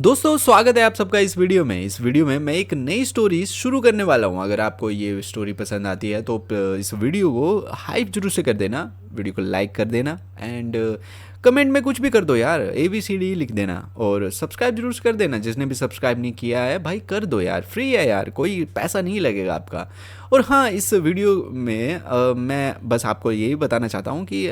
दोस्तों स्वागत है आप सबका इस वीडियो में मैं एक नई स्टोरी शुरू करने वाला हूं। अगर आपको ये स्टोरी पसंद आती है तो इस वीडियो को हाइप जरूर से कर देना, वीडियो को लाइक कर देना एंड कमेंट में कुछ भी कर दो यार, ABCD लिख देना और सब्सक्राइब जरूर से कर देना। जिसने भी सब्सक्राइब नहीं किया है भाई कर दो यार, फ्री है यार, कोई पैसा नहीं लगेगा आपका। और हाँ, इस वीडियो में मैं बस आपको यही बताना चाहता हूँ कि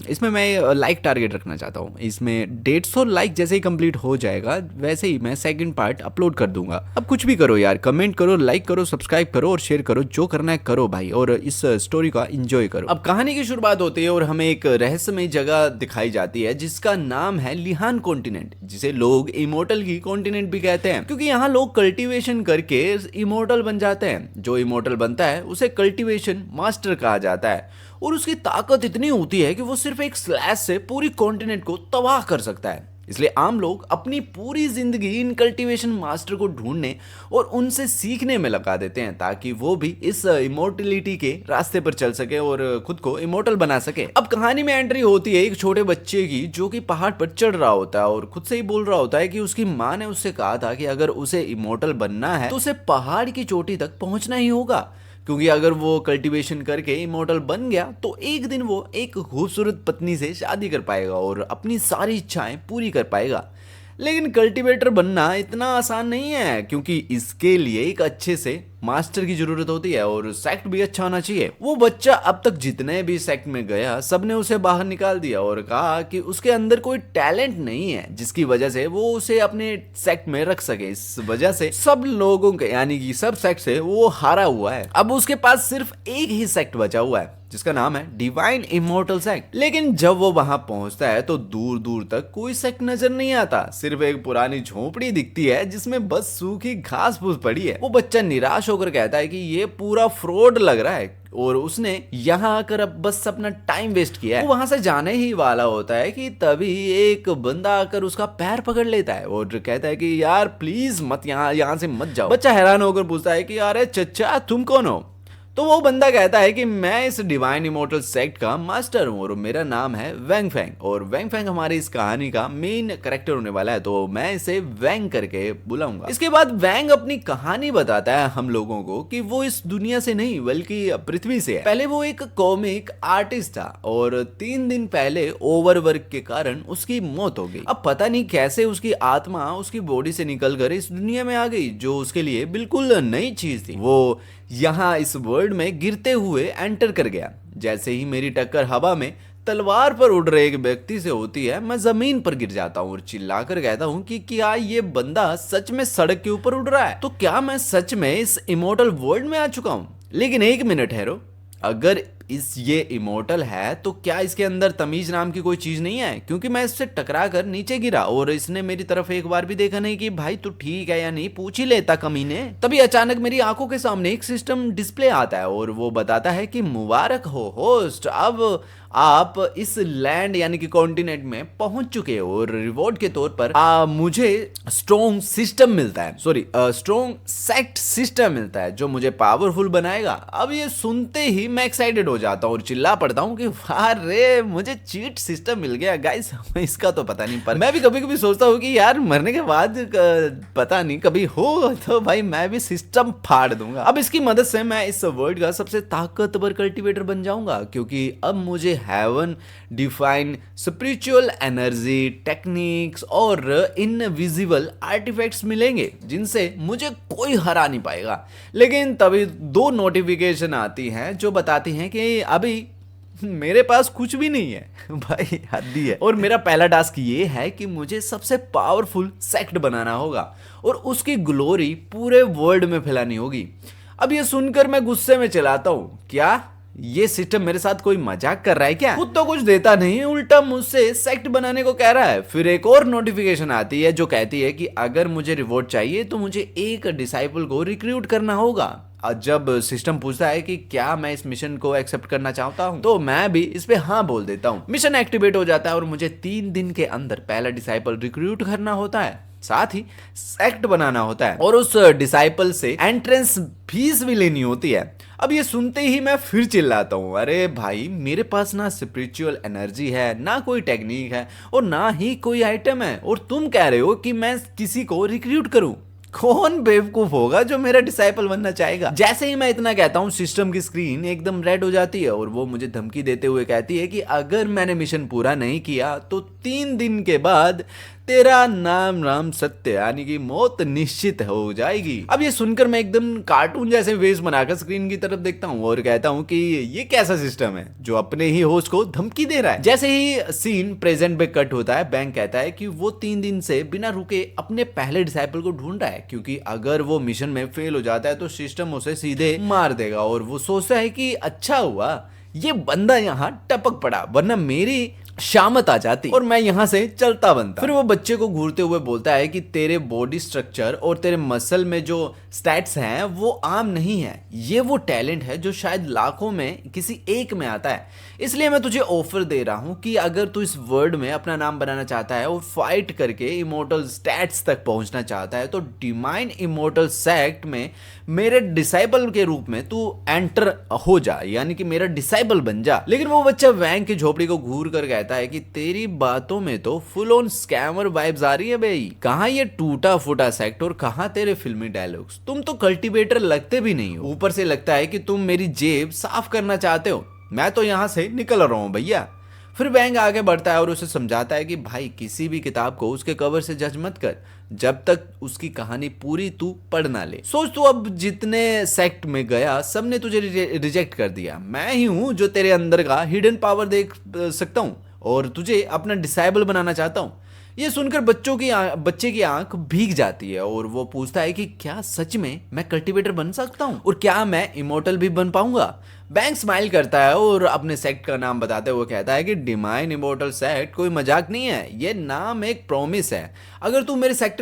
इसमें मैं लाइक टारगेट रखना चाहता हूँ। इसमें 150 लाइक जैसे ही कंप्लीट हो जाएगा वैसे ही मैं सेकंड पार्ट अपलोड कर दूंगा। अब कुछ भी करो यार, कमेंट करो, लाइक करो, सब्सक्राइब करो और शेयर करो, जो करना है करो भाई, और इस स्टोरी का एंजॉय करो। अब कहानी की शुरुआत होती है और हमें एक रहस्यमय जगह दिखाई जाती है जिसका नाम है लिहान कॉन्टिनेंट, जिसे लोग इमोर्टल की कॉन्टिनेंट भी कहते हैं क्योंकि यहाँ लोग कल्टीवेशन करके इमोर्टल बन जाते हैं। जो इमोर्टल बनता है उसे कल्टीवेशन मास्टर कहा जाता है और उसकी ताकत इतनी होती है कि वो सिर्फ एक स्लैश से पूरी कॉन्टिनेंट को तबाह कर सकता है। इसलिए आम लोग अपनी पूरी जिंदगी इन कल्टीवेशन मास्टर को ढूंढने और उनसे सीखने में लगा देते हैं ताकि वो भी इस इमोर्टलिटी के रास्ते पर चल सके और खुद को इमोर्टल बना सके। अब कहानी में एंट्री होती है एक छोटे बच्चे की जो कि पहाड़ पर चढ़ रहा होता है और खुद से ही बोल रहा होता है कि उसकी माँ ने उससे कहा था कि अगर उसे इमोर्टल बनना है तो उसे पहाड़ की चोटी तक पहुंचना ही होगा, क्योंकि अगर वो कल्टीवेशन करके इमोर्टल बन गया तो एक दिन वो एक खूबसूरत पत्नी से शादी कर पाएगा और अपनी सारी इच्छाएं पूरी कर पाएगा। लेकिन कल्टीवेटर बनना इतना आसान नहीं है क्योंकि इसके लिए एक अच्छे से मास्टर की जरूरत होती है और सेक्ट भी अच्छा होना चाहिए। वो बच्चा अब तक जितने भी सेक्ट में गया सबने उसे बाहर निकाल दिया और कहा कि उसके अंदर कोई टैलेंट नहीं है जिसकी वजह से वो उसे अपने सेक्ट में रख सके। इस वजह से सब लोगों के यानी कि सब सेक्ट से वो हारा हुआ है। अब उसके पास सिर्फ एक ही सेक्ट बचा हुआ है जिसका नाम है डिवाइन इमोर्टल सेक्ट। लेकिन जब वो वहां पहुंचता है तो दूर दूर तक कोई सेक्ट नजर नहीं आता, सिर्फ एक पुरानी झोपड़ी दिखती है जिसमें बस सूखी घास फूस पड़ी है। वो बच्चा निराश होकर कहता है कि ये पूरा फ्रॉड लग रहा है और उसने यहाँ आकर अब बस अपना टाइम वेस्ट किया है। वो वहां से जाने ही वाला होता है कि तभी एक बंदा आकर उसका पैर पकड़ लेता है और कहता है कि यार प्लीज मत यहाँ से मत जाओ। बच्चा हैरान होकर पूछता है कि अरे चचा तुम कौन हो? तो वो बंदा कहता है कि मैं इस डिवाइन इमोर्टल सेक्ट का मास्टर हूँ और मेरा नाम है वैंग फैंग और वैंग फैंग हमारी इस कहानी का मेन कैरेक्टर होने वाला है, तो मैं इसे वैंग करके बुलाऊंगा। इसके बाद वैंग अपनी कहानी बताता है हम लोगों को कि वो इस दुनिया से नहीं बल्कि पृथ्वी से है। पहले वो एक कॉमिक आर्टिस्ट था और 3 दिन पहले ओवरवर्क के कारण उसकी मौत हो गई। अब पता नहीं कैसे उसकी आत्मा उसकी बॉडी से निकलकर इस दुनिया में आ गई जो उसके लिए बिल्कुल नई चीज थी। वो यहाँ इस वर्ल्ड में गिरते हुए एंटर कर गया। जैसे ही मेरी टक्कर हवा में तलवार पर उड़ रहे एक व्यक्ति से होती है मैं जमीन पर गिर जाता हूँ और चिल्लाकर कहता हूँ कि क्या ये बंदा सच में सड़क के ऊपर उड़ रहा है? तो क्या मैं सच में इस इमोर्टल वर्ल्ड में आ चुका हूँ? लेकिन एक मिनट ठहरो, अगर ये इमोर्टल है तो क्या इसके अंदर तमीज नाम की कोई चीज नहीं है? क्योंकि मैं इससे टकरा कर नीचे गिरा और इसने मेरी तरफ एक बार भी देखा नहीं कि भाई तू ठीक है या नहीं, पूछ ही लेता कमीने। तभी अचानक मेरी आंखों के सामने एक सिस्टम डिस्प्ले आता है और वो बताता है कि मुबारक हो होस्ट, अब आप इस लैंड यानी कि कॉन्टिनेंट में पहुंच चुके हो और रिवॉर्ड के तौर पर मुझे स्ट्रॉन्ग सिस्टम मिलता है, स्ट्रॉन्ग सेक्ट सिस्टम मिलता है जो मुझे पावरफुल बनाएगा। अब ये सुनते ही मैं एक्साइटेड हो जाता हूँ और चिल्ला पड़ता हूँ कि वाह रे, मुझे चीट सिस्टम मिल गया गाइस। इसका तो पता नहीं, पर मैं भी कभी कभी सोचता हूँ कि यार मरने के बाद पता नहीं कभी हो तो भाई मैं भी सिस्टम फाड़ दूंगा। अब इसकी मदद से मैं इस वर्ल्ड का सबसे ताकतवर कल्टीवेटर बन जाऊंगा क्योंकि अब मुझे heaven defying spiritual energy techniques और इनविजिबल आर्टिफैक्ट्स मिलेंगे जिनसे मुझे कोई हरा नहीं पाएगा। लेकिन तभी 2 नोटिफिकेशन आती हैं जो बताती हैं कि अभी मेरे पास कुछ भी नहीं है। भाई हद्दी है। और मेरा पहला टास्क ये है कि मुझे सबसे पावरफुल सेक्ट बनाना होगा और उसकी ग्लोरी पूरे वर्ल्ड में फैलानी होगी। अब ये सुनकर मैं गुस्से में चलाता हूँ, क्या ये सिस्टम मेरे साथ कोई मजाक कर रहा है क्या? खुद तो कुछ देता नहीं, उल्टा मुझसे सेक्ट बनाने को कह रहा है। फिर एक और नोटिफिकेशन आती है जो कहती है कि अगर मुझे रिवॉर्ड चाहिए तो मुझे एक डिसाइपल को रिक्रूट करना होगा। जब सिस्टम पूछता है कि क्या मैं इस मिशन को एक्सेप्ट करना चाहता हूं तो मैं भी इस पे हाँ बोल देता हूं। मिशन एक्टिवेट हो जाता है और मुझे 3 दिन के अंदर पहला डिसाइपल रिक्रूट करना होता है। साथ ही सेक्ट बनाना होता है और उस डिसाइपल से एंट्रेंस फीस भी लेनी होती है। अब ये सुनते ही मैं फिर चिल्लाता हूँ, अरे भाई मेरे पास ना स्पिरिचुअल एनर्जी है, ना कोई टेक्निक है और ना ही कोई आइटम है, और तुम कह रहे हो कि मैं किसी को रिक्रूट करूं। कौन बेवकूफ होगा जो मेरा डिसाइपल बनना चाहेगा। जैसे ही मैं इतना कहता हूँ सिस्टम की स्क्रीन एकदम रेड हो जाती है और वो मुझे धमकी देते हुए कहती है कि अगर मैंने मिशन पूरा नहीं किया तो 3 दिन के बाद तेरा नाम राम सत्य यानी कि मौत निश्चित हो जाएगी। अब ये सुनकर मैं एकदम कार्टून जैसे वेश बनाकर स्क्रीन की तरफ देखता हूँ और कहता हूँ कि ये कैसा सिस्टम है जो अपने ही होस्ट को धमकी दे रहा है। जैसे ही सीन प्रेजेंट पे कट होता है, बैंक कहता है कि वो 3 दिन से बिना रुके अपने पहले डिसाइपल को ढूंढ रहा है, क्योंकि अगर वो मिशन में फेल हो जाता है तो सिस्टम उसे सीधे मार देगा। और वो सोचता है कि अच्छा हुआ ये बंदा यहाँ टपक पड़ा, वरना मेरी शामत आ जाती और मैं यहां से चलता बनता। फिर वो बच्चे को घूरते हुए बोलता है कि तेरे बॉडी स्ट्रक्चर और तेरे मसल में जो स्टैट्स हैं वो आम नहीं है, ये वो टैलेंट है जो शायद लाखों में किसी एक में आता है। इसलिए मैं तुझे ऑफर दे रहा हूं कि अगर तू इस वर्ल्ड में अपना नाम बनाना चाहता है और फाइट करके इमोर्टल स्टैट्स तक पहुंचना चाहता है तो डिवाइन इमोर्टल सेक्ट में मेरे डिसाइबल के रूप में तू एंटर हो जा, यानी कि मेरा डिसाइबल बन जा। लेकिन वो बच्चा वैंग की झोपड़ी को घूर कर कहता है कि तेरी बातों में तो फुल ऑन स्कैमर वाइब्स आ रही है भाई। कहां ये टूटा फूटा सेक्ट और कहां तेरे फिल्मी डायलॉग्स। तुम तो कल्टीवेटर लगते भी नहीं हो, ऊपर से लगता है कि तुम मेरी जेब साफ करना चाहते हो। मैं तो यहां से निकल रहा हूं भैया। फिर बैंग आगे बढ़ता है और उसे समझाता है कि भाई किसी भी किताब को उसके कवर से जज मत कर जब तक उसकी कहानी पूरी तू पढ़ ना ले। सोच तू अब जितने सेक्ट में गया सबने तुझे रिजेक्ट कर दिया, मैं ही हूं जो तेरे अंदर का हिडन पावर देख सकता हूं और तुझे अपना डिसाइबल बनाना चाहता हूं। ये सुनकर बच्चे की आंख भीग जाती है और वो पूछता है कि क्या सच में मैं कल्टीवेटर बन सकता हूँ और क्या मैं इमोर्टल भी बन पाऊंगा। बैंक स्माइल करता है और अपने सेक्ट का नाम बताते हुए कहता है कि डिवाइन इमोर्टल सेक्ट कोई मजाक नहीं है, ये नाम एक प्रॉमिस है। अगर तू मेरे सेक्ट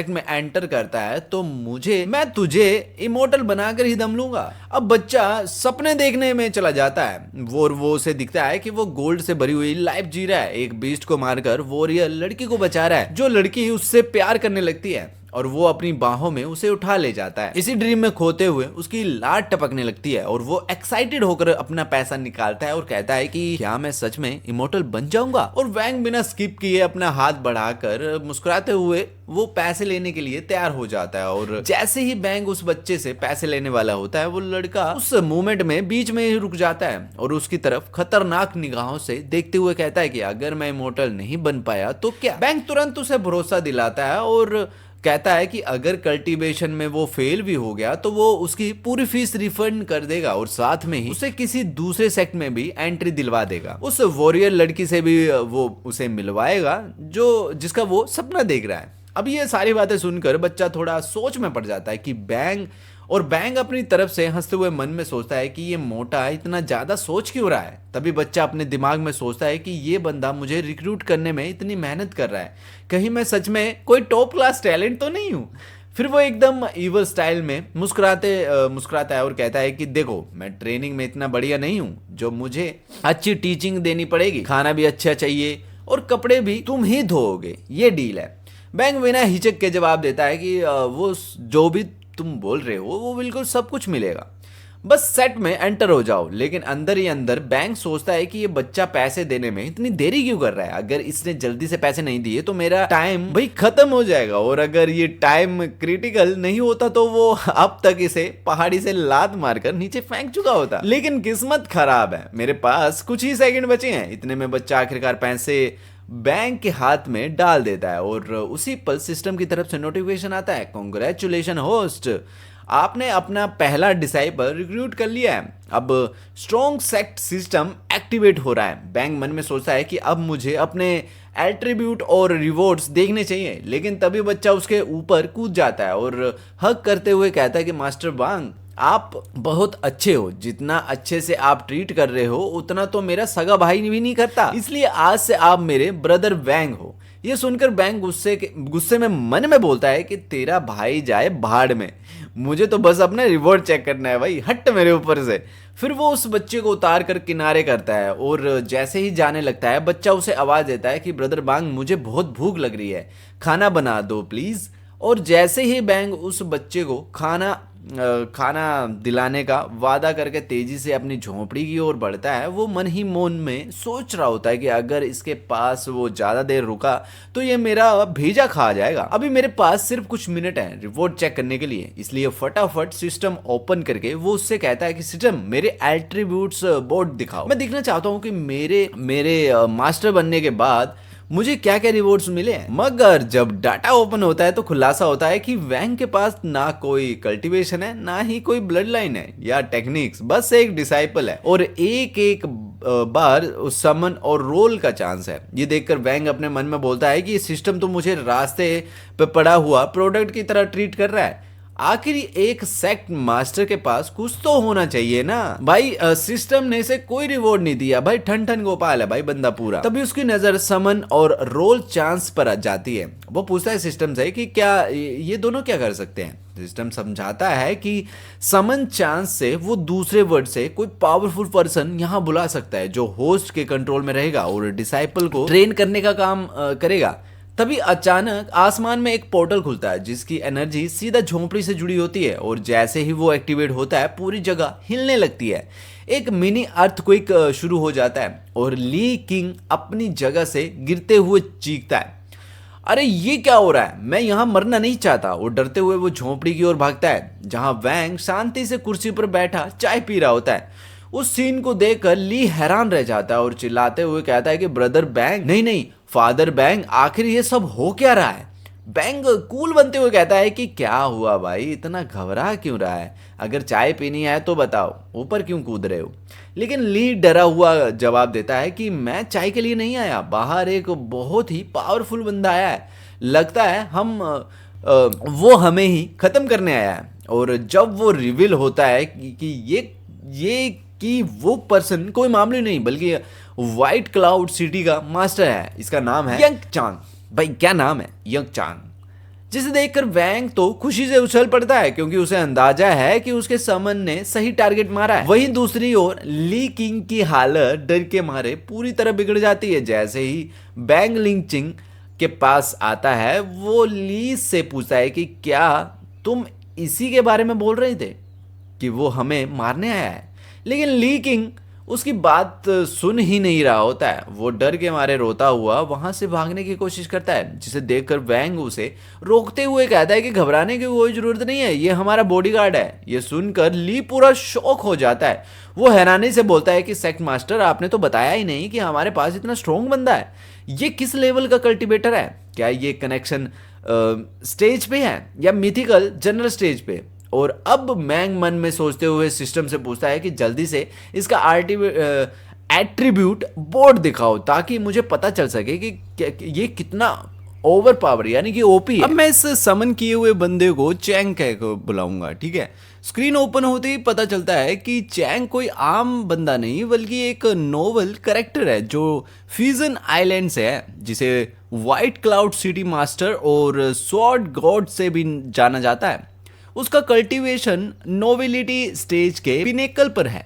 में एंटर करता है तो मैं तुझे इमोर्टल बनाकर ही दम लूंगा। अब बच्चा सपने देखने में चला जाता है। वो उसे दिखता है कि वो गोल्ड से भरी हुई लाइफ जी रहा है, एक बीस्ट को मारकर वॉरियर लड़की को बचा रहा है, जो लड़की उससे प्यार करने लगती है और वो अपनी बाहों में उसे उठा ले जाता है। इसी ड्रीम में खोते हुए उसकी लाट टपकने लगती है और वो एक्साइटेड होकर अपना पैसा निकालता है और कहता है कि क्या मैं सच में इमोर्टल बन जाऊंगा। और वैंग बिना स्किप किए अपना हाथ बढ़ाकर मुस्कुराते हुए वो पैसे लेने के लिए तैयार हो जाता है। और जैसे ही बैंक उस बच्चे से पैसे लेने वाला होता है वो लड़का उस मोमेंट में बीच में ही रुक जाता है और उसकी तरफ खतरनाक निगाहों से देखते हुए कहता है कि अगर मैं इमोर्टल नहीं बन पाया तो क्या। बैंक तुरंत उसे भरोसा दिलाता है और कहता है कि अगर कल्टीवेशन में वो फेल भी हो गया तो वो उसकी पूरी फीस रिफंड कर देगा और साथ में ही उसे किसी दूसरे सेक्ट में भी एंट्री दिलवा देगा। उस वॉरियर लड़की से भी वो उसे मिलवाएगा जिसका वो सपना देख रहा है। अब ये सारी बातें सुनकर बच्चा थोड़ा सोच में पड़ जाता है कि बैंक अपनी तरफ से हंसते हुए मन में सोचता है कि ये मोटा इतना ज्यादा सोच क्यों रहा है। तभी बच्चा अपने दिमाग में सोचता है कि ये बंदा मुझे रिक्रूट करने में इतनी मेहनत कर रहा है, कहीं मैं सच में कोई टॉप क्लास टैलेंट तो नहीं हूँ। फिर वो एकदम ईवल स्टाइल में मुस्कुराता है और कहता है कि देखो मैं ट्रेनिंग में इतना बढ़िया नहीं हूँ जो मुझे अच्छी टीचिंग देनी पड़ेगी, खाना भी अच्छा चाहिए और कपड़े भी तुम ही धोओगे, ये डील है। बैंक बिना हिचक के जवाब देता है कि वो जो भी तुम बोल रहे हो वो बिल्कुल सब कुछ मिलेगा, बस सेट में एंटर हो जाओ। लेकिन अंदर ही अंदर बैंक सोचता है कि ये बच्चा पैसे देने में इतनी देरी क्यों कर रहा है। अगर इसने जल्दी से पैसे नहीं दिए तो मेरा टाइम भाई खत्म हो जाएगा और अगर ये टाइम क्रिटिकल नहीं होता तो वो अब तक इसे पहाड़ी से लात मारकर नीचे फेंक चुका होता। लेकिन किस्मत खराब है, मेरे पास कुछ ही सेकंड बचे हैं। इतने में बच्चा आखिरकार पैसे बैंक के हाथ में डाल देता है और उसी पल सिस्टम की तरफ से नोटिफिकेशन आता है, कांग्रेचुलेशन होस्ट, आपने अपना पहला डिसाइबल रिक्रूट कर लिया है। अब स्ट्रॉन्ग सेक्ट सिस्टम एक्टिवेट हो रहा है। बैंक मन में सोचता है कि अब मुझे अपने एट्रीब्यूट और रिवॉर्ड्स देखने चाहिए, लेकिन तभी बच्चा उसके ऊपर कूद जाता है और हक करते हुए कहता है कि मास्टर वांग आप बहुत अच्छे हो, जितना अच्छे से आप ट्रीट कर रहे हो उतना तो मेरा सगा भाई भी नहीं करता, इसलिए आज से आप मेरे ब्रदर वैंग हो। ये सुनकर बैंक गुस्से में मन में बोलता है कि तेरा भाई जाए भाड़ में, मुझे तो बस अपना रिवॉर्ड चेक करना है भाई, हट मेरे ऊपर से। फिर वो उस बच्चे को उतार कर किनारे करता है और जैसे ही जाने लगता है बच्चा उसे आवाज देता है कि ब्रदर बांग मुझे बहुत भूख लग रही है, खाना बना दो प्लीज। और जैसे ही बैंग उस बच्चे को खाना दिलाने का वादा करके तेजी से अपनी झोंपड़ी की ओर बढ़ता है, वो मन ही मन में सोच रहा होता है कि अगर इसके पास वो ज्यादा देर रुका तो ये मेरा भेजा खा जाएगा। अभी मेरे पास सिर्फ कुछ मिनट हैं रिवॉर्ड चेक करने के लिए, इसलिए फटाफट सिस्टम ओपन करके वो उससे कहता है कि सिस्टम मेरे एट्रीब्यूट्स बोर्ड दिखाओ, मैं देखना चाहता हूँ कि मेरे मास्टर बनने के बाद मुझे क्या क्या रिवॉर्ड्स मिले हैं। मगर जब डाटा ओपन होता है तो खुलासा होता है कि वैंग के पास ना कोई कल्टीवेशन है, ना ही कोई ब्लड लाइन है या टेक्निक्स, बस एक डिसाइपल है और एक बार समन और रोल का चांस है। ये देखकर वैंग अपने मन में बोलता है कि ये सिस्टम तो मुझे रास्ते पे पड़ा हुआ प्रोडक्ट की तरह ट्रीट कर रहा है, आखिर एक सेक्ट मास्टर के पास कुछ तो होना चाहिए ना भाई। सिस्टम ने इसे कोई रिवॉर्ड नहीं दिया भाई, ठन ठन गोपाल है भाई बंदा पूरा। तभी उसकी नजर समन और रोल चांस पर आ जाती है। वो पूछता है सिस्टम से कि क्या ये दोनों क्या कर सकते हैं। सिस्टम समझाता है कि समन चांस से वो दूसरे वर्ड से कोई पावरफुल पर्सन यहाँ बुला सकता है जो होस्ट के कंट्रोल में रहेगा और डिसाइपल को ट्रेन करने का काम करेगा। तभी अचानक आसमान में एक पोर्टल खुलता है जिसकी एनर्जी सीधा झोंपड़ी से जुड़ी होती है और जैसे ही वो एक्टिवेट होता है पूरी जगह हिलने लगती है। एक मिनी अर्थक्वेक शुरू हो जाता है और ली किंग अपनी जगह से गिरते हुए चीखता है, अरे ये क्या हो रहा है, मैं यहाँ मरना नहीं चाहता। और डरते हुए वो झोंपड़ी की ओर भागता है जहां वैंग शांति से कुर्सी पर बैठा चाय पी रहा होता है। उस सीन को देखकर ली हैरान रह जाता है और चिल्लाते हुए कहता है कि ब्रदर बैंग, नहीं फादर बैंग, आखिर ये सब हो क्या रहा है। बैंग कूल बनते हुए कहता है कि क्या हुआ भाई, इतना घबरा क्यों रहा है, अगर चाय पीनी है तो बताओ, ऊपर क्यों कूद रहे हो। लेकिन ली डरा हुआ जवाब देता है कि मैं चाय के लिए नहीं आया, बाहर एक बहुत ही पावरफुल बंदा आया है, लगता है वो हमें ही खत्म करने आया है। और जब वो रिवील होता है कि वो पर्सन कोई मामूली नहीं बल्कि व्हाइट क्लाउड सिटी का मास्टर है, इसका नाम है यंग चांग। भाई क्या नाम है, यंग चांग, जिसे देखकर वैंग तो खुशी से उछल पड़ता है क्योंकि उसे अंदाजा है कि उसके समन ने सही टारगेट मारा है। वहीं दूसरी ओर ली किंग की हालत डर के मारे पूरी तरह बिगड़ जाती है। जैसे ही बैंग लिंग चिंग के पास आता है वो ली से पूछता है कि क्या तुम इसी के बारे में बोल रहे थे कि वो हमें मारने आया है। लेकिन ली किंग उसकी बात सुन ही नहीं रहा होता है, वो डर के मारे रोता हुआ वहां से भागने की कोशिश करता है, जिसे देखकर वैंग उसे रोकते हुए कहता है कि घबराने की कोई जरूरत नहीं है, ये हमारा बॉडीगार्ड है। ये सुनकर ली पूरा शॉक हो जाता है। वो हैरानी से बोलता है कि सेक्ट मास्टर, आपने तो बताया ही नहीं कि हमारे पास इतना स्ट्रॉन्ग बंदा है, ये किस लेवल का कल्टीवेटर है, क्या ये कनेक्शन स्टेज पे है या मिथिकल जनरल स्टेज पे। और अब मैंग मन में सोचते हुए सिस्टम से पूछता है कि जल्दी से इसका एट्रीब्यूट बोर्ड दिखाओ ताकि मुझे पता चल सके कि ये कितना ओवर पावर यानी कि ओपी है। अब मैं इस समन किए हुए बंदे को चैंग कह को बुलाऊंगा, ठीक है। स्क्रीन ओपन होते ही पता चलता है कि चैंग कोई आम बंदा नहीं बल्कि एक नोवल कैरेक्टर है जो फ्यूजन आइलैंड से है, जिसे व्हाइट क्लाउड सिटी मास्टर और स्वॉर्ड गॉड से भी जाना जाता है। उसका कल्टीवेशन नोबिलिटी स्टेज के पिनेकल पर है।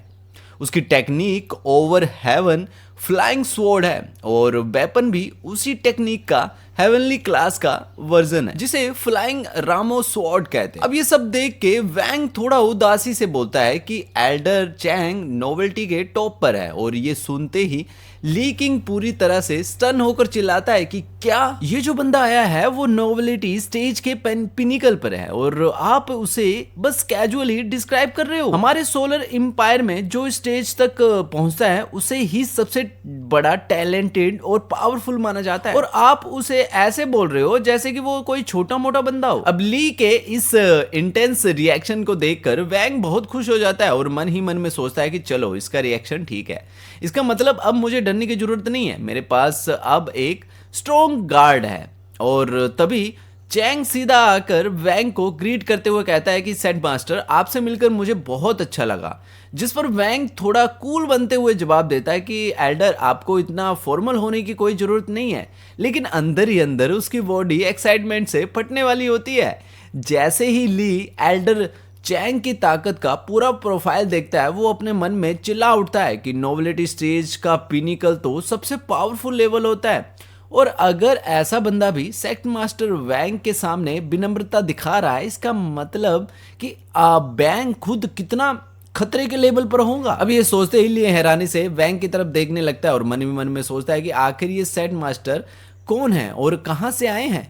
उसकी technique over heaven flying sword है और वेपन भी उसी टेक्निक का हेवनली क्लास का वर्जन है जिसे फ्लाइंग रामो स्वॉर्ड कहते हैं। अब ये सब देख के वैंग थोड़ा उदासी से बोलता है कि एल्डर चैंग नोवेल्टी के टॉप पर है। और ये सुनते ही ली किंग पूरी तरह से स्टन होकर चिल्लाता है कि क्या ये जो बंदा आया है वो नोवेलिटी स्टेज के पिनिकल पर है और आप उसे बस कैजुअली डिस्क्राइब कर रहे हो। हमारे सोलर एम्पायर में जो स्टेज तक पहुंचता है उसे ही सबसे बड़ा टैलेंटेड और पावरफुल माना जाता है और आप उसे ऐसे बोल रहे हो जैसे कि वो कोई छोटा मोटा बंदा हो। अब ली के इस इंटेंस रिएक्शन को देखकर वैंग बहुत खुश हो जाता है और मन ही मन में सोचता है कि चलो इसका रिएक्शन ठीक है, इसका मतलब अब मुझे डरने की जरूरत नहीं है, मेरे पास अब एक स्ट्रॉन्ग गार्ड है। और तभी चैंग सीधा आकर वैंग को ग्रीट करते हुए कहता है कि सेट मास्टर, आपसे मिलकर मुझे बहुत अच्छा लगा। जिस पर वैंग थोड़ा कूल बनते हुए जवाब देता है कि एल्डर, आपको इतना फॉर्मल होने की कोई ज़रूरत नहीं है। लेकिन अंदर ही अंदर उसकी बॉडी एक्साइटमेंट से फटने वाली होती है। जैसे ही ली एल्डर चैंग की ताकत का पूरा प्रोफाइल देखता है, वो अपने मन में चिल्ला उठता है कि नोबिलिटी स्टेज का पिनिकल तो सबसे पावरफुल लेवल होता है, और अगर ऐसा बंदा भी सेक्ट मास्टर वैंग के सामने विनम्रता दिखा रहा है, इसका मतलब कि वैंग खुद कितना खतरे के लेवल पर होगा। अब ये सोचते ही लिए हैरानी से वैंग की तरफ देखने लगता है और मन ही मन में सोचता है कि आखिर ये सेट मास्टर कौन है और कहाँ से आए हैं।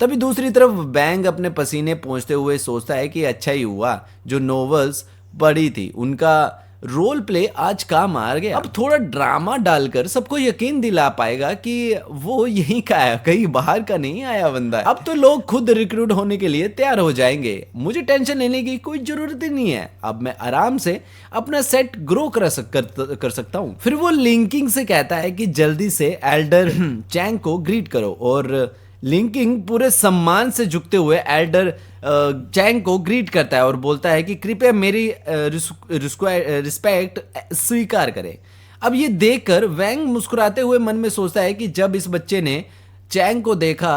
तभी दूसरी तरफ वैंग अपने पसीने पोंछते हुए सोचता है कि अच्छा ही हुआ जो नोवेल्स पढ़ी थी उनका रोल प्ले आज काम आ गया। अब थोड़ा ड्रामा डालकर सबको यकीन दिला पाएगा कि वो यहीं का है, कहीं बाहर का नहीं आया बंदा है। अब तो लोग खुद रिक्रूट होने के लिए तैयार हो जाएंगे, मुझे टेंशन लेने की कोई जरूरत ही नहीं है। अब मैं आराम से अपना सेट ग्रो कर सकता हूँ। फिर वो लिंकिंग से कहता है कि जल्दी से एल्डर चैंग को ग्रीट करो, और लिंकिंग पूरे सम्मान से झुकते हुए एल्डर चैंग को ग्रीट करता है और बोलता है कि कृपया मेरी रिस्पेक्ट स्वीकार करें। अब ये देखकर वैंग मुस्कुराते हुए मन में सोचता है कि जब इस बच्चे ने चैंग को देखा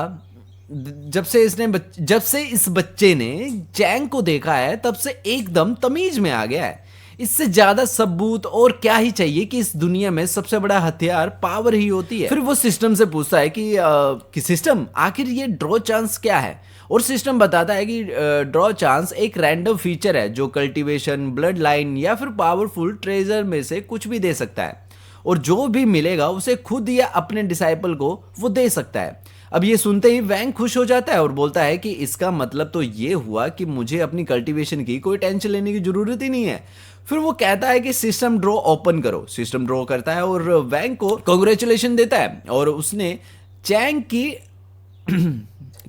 जब से इस बच्चे ने चैंग को देखा है, तब से एकदम तमीज में आ गया है। इससे ज्यादा सबूत और क्या ही चाहिए कि इस दुनिया में सबसे बड़ा हथियार पावर ही होती है। फिर वो सिस्टम से पूछता है कि सिस्टम, आखिर ये ड्रॉ चांस क्या है? और सिस्टम बताता है कि ड्रॉ चांस एक रैंडम फीचर है जो कल्टीवेशन, ब्लड लाइन या फिर पावरफुल ट्रेजर में से कुछ भी दे सकता है, और जो भी मिलेगा उसे खुद या अपने डिसाइपल को वो दे सकता है। अब ये सुनते ही वैंग खुश हो जाता है और बोलता है कि इसका मतलब तो ये हुआ कि मुझे अपनी कल्टीवेशन की कोई टेंशन लेने की जरूरत ही नहीं है। फिर वो कहता है कि सिस्टम ड्रॉ ओपन करो। सिस्टम ड्रॉ करता है और वैंग को कांग्रेचुलेशन देता है, और उसने चैंग की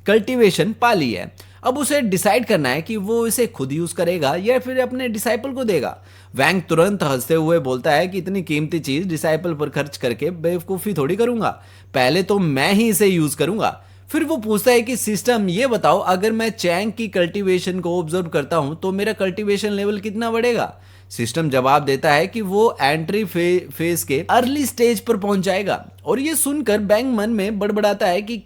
कल्टीवेशन पा ली है। अब उसे डिसाइड करना है कि वो इसे खुद यूज करेगा या फिर अपने डिसाइपल को देगा। वैंग तुरंत हंसते हुए बोलता है कि इतनी कीमती चीज डिसाइपल पर खर्च करके बेवकूफी थोड़ी करूंगा, पहले तो मैं ही इसे यूज करूंगा। फिर वो पूछता है कि सिस्टम, ये बताओ, अगर मैं चैंग की कल्टीवेशन को ऑब्जर्व करता हूं तो मेरा कल्टीवेशन लेवल कितना बढ़ेगा? सिस्टम जवाब देता है कि वो एंट्री फेज के अर्ली स्टेज पर पहुंच जाएगा। और ये सुनकर वैंग मन में बड़बड़ाता है कि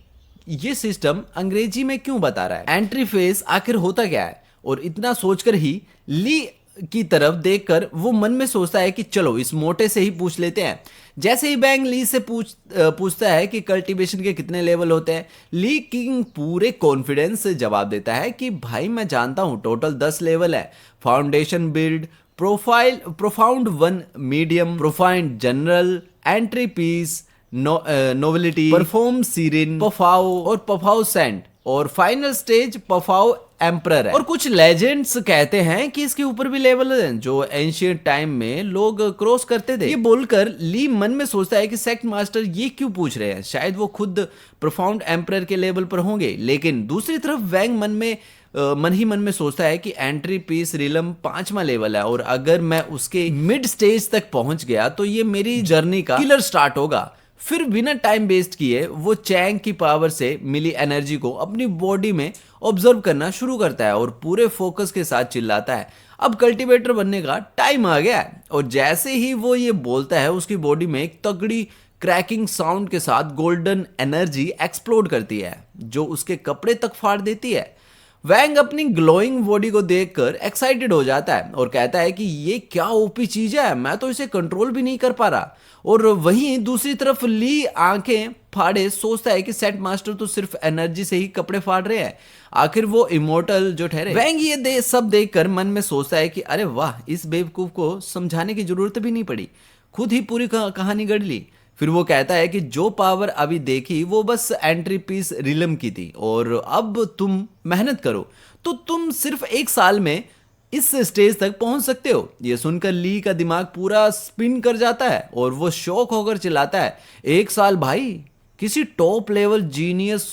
ये सिस्टम अंग्रेजी में क्यों बता रहा है, एंट्री फेज आखिर होता क्या है? और इतना सोचकर ही ली की तरफ देखकर वो मन में सोचता है कि चलो इस मोटे से ही पूछ लेते हैं। जैसे ही वैंग ली से पूछता है कि कल्टीवेशन के कितने लेवल होते हैं, ली किंग पूरे कॉन्फिडेंस से जवाब देता है कि भाई मैं जानता हूं, टोटल 10 लेवल है। Foundation build, profound one, medium, profound general, entry piece, nobility, perform serene, पफाओ और पफाओ सेंट, और फाइनल स्टेज पफाओ एम्परर है। और कुछ लेजेंड्स कहते हैं कि इसके ऊपर भी लेवल हैं जो एंशिएंट टाइम में लोग क्रॉस करते थे। ये बोलकर ली मन में सोचता है कि सेक्ट मास्टर ये क्यों पूछ रहे हैं, शायद वो खुद प्रोफाउंड एम्परर के लेवल पर होंगे। लेकिन दूसरी तरफ वैंग मन ही मन में सोचता है कि एंट्री पीस रिलम 5वां लेवल है, और अगर मैं उसके मिड स्टेज तक पहुंच गया तो ये मेरी जर्नी का किलर स्टार्ट होगा। फिर बिना टाइम वेस्ट किए वो चैंग की पावर से मिली एनर्जी को अपनी बॉडी में ऑब्जर्व करना शुरू करता है और पूरे फोकस के साथ चिल्लाता है, अब कल्टीवेटर बनने का टाइम आ गया है। और जैसे ही वो ये बोलता है, उसकी बॉडी में एक तगड़ी क्रैकिंग साउंड के साथ गोल्डन एनर्जी एक्सप्लोड करती है जो उसके कपड़े तक फाड़ देती है। वैंग अपनी ग्लोइंग बॉडी को देखकर एक्साइटेड हो जाता है और कहता है कि ये क्या ओपी चीज है, मैं तो इसे कंट्रोल भी नहीं कर पा रहा। और वहीं दूसरी तरफ ली आंखें फाड़े सोचता है कि सेट मास्टर तो सिर्फ एनर्जी से ही कपड़े फाड़ रहे हैं, आखिर वो इमोर्टल जो ठहरे। वैंग ये सब देखकर मन में सोचता है कि अरे वाह, इस बेवकूफ को समझाने की जरूरत भी नहीं पड़ी, खुद ही पूरी कहानी गढ़ ली। फिर वो कहता है कि जो पावर अभी देखी वो बस एंट्री पीस रिलम की थी, और अब तुम मेहनत करो तो तुम सिर्फ 1 साल में इस स्टेज तक पहुंच सकते हो। ये सुनकर ली का दिमाग पूरा स्पिन कर जाता है और वो शॉक होकर चिल्लाता है, 1 साल भाई, किसी टॉप लेवल जीनियस